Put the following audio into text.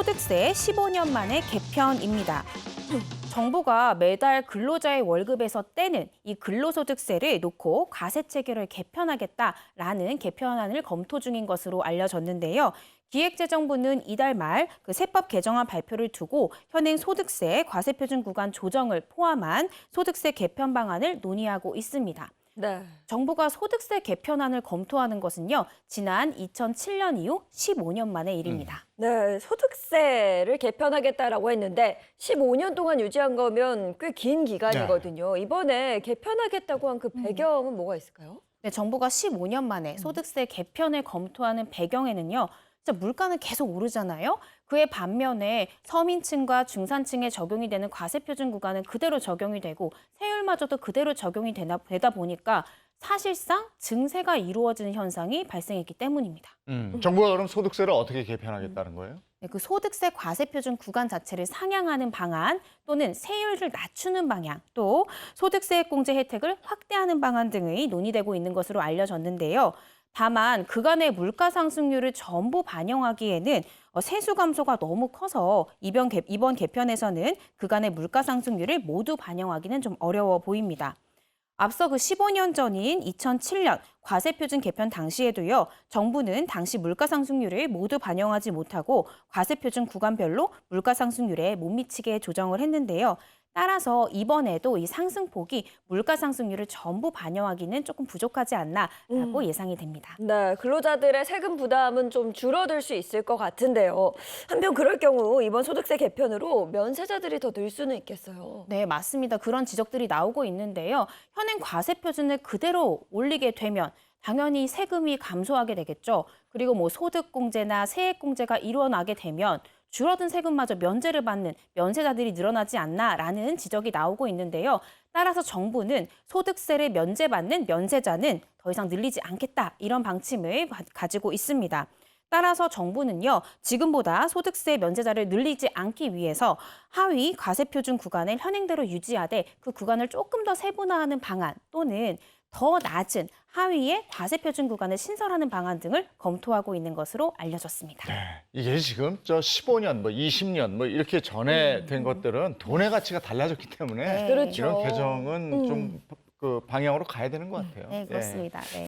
소득세 15년 만에 개편입니다. 정부가 매달 근로자의 월급에서 떼는 이 근로소득세를 놓고 과세 체계를 개편하겠다라는 개편안을 검토 중인 것으로 알려졌는데요. 기획재정부는 이달 말 그 세법 개정안 발표를 두고 현행 소득세 과세표준 구간 조정을 포함한 소득세 개편 방안을 논의하고 있습니다. 네. 정부가 소득세 개편안을 검토하는 것은요, 지난 2007년 이후 15년 만의 일입니다. 네, 소득세를 개편하겠다라고 했는데 15년 동안 유지한 거면 꽤 긴 기간이거든요. 이번에 개편하겠다고 한 그 배경은 뭐가 있을까요? 네, 정부가 15년 만에 소득세 개편을 검토하는 배경에는요, 진짜 물가는 계속 오르잖아요. 그에 반면에 서민층과 중산층에 적용이 되는 과세표준 구간은 그대로 적용이 되고 세율마저도 그대로 적용이 되다 보니까 사실상 증세가 이루어지는 현상이 발생했기 때문입니다. 정부가 그럼 소득세를 어떻게 개편하겠다는 거예요? 네, 그 소득세 과세표준 구간 자체를 상향하는 방안 또는 세율을 낮추는 방향 또 소득세액공제 혜택을 확대하는 방안 등이 논의되고 있는 것으로 알려졌는데요. 다만 그간의 물가 상승률을 전부 반영하기에는 세수 감소가 너무 커서 이번 개편에서는 그간의 물가 상승률을 모두 반영하기는 좀 어려워 보입니다. 앞서 그 15년 전인 2007년 과세표준 개편 당시에도요, 정부는 당시 물가 상승률을 모두 반영하지 못하고 과세표준 구간별로 물가 상승률에 못 미치게 조정을 했는데요. 따라서 이번에도 이 상승폭이 물가 상승률을 전부 반영하기는 조금 부족하지 않나라고 예상이 됩니다. 네, 근로자들의 세금 부담은 좀 줄어들 수 있을 것 같은데요. 한편 그럴 경우 이번 소득세 개편으로 면세자들이 더 늘 수는 있겠어요. 네, 맞습니다. 그런 지적들이 나오고 있는데요. 현행 과세 표준을 그대로 올리게 되면 당연히 세금이 감소하게 되겠죠. 그리고 뭐 소득공제나 세액공제가 일어나게 되면 줄어든 세금마저 면제를 받는 면세자들이 늘어나지 않나라는 지적이 나오고 있는데요. 따라서 정부는 소득세를 면제받는 면세자는 더 이상 늘리지 않겠다 이런 방침을 가지고 있습니다. 따라서 정부는요, 지금보다 소득세 면제자를 늘리지 않기 위해서 하위 과세표준 구간을 현행대로 유지하되 그 구간을 조금 더 세분화하는 방안 또는 더 낮은 하위의 과세표준 구간을 신설하는 방안 등을 검토하고 있는 것으로 알려졌습니다. 네, 이게 지금 저 15년, 20년 이렇게 전에 된 것들은 돈의 가치가 달라졌기 때문에 네. 그렇죠. 이런 개정은 좀 그 방향으로 가야 되는 것 같아요. 네, 그렇습니다. 네.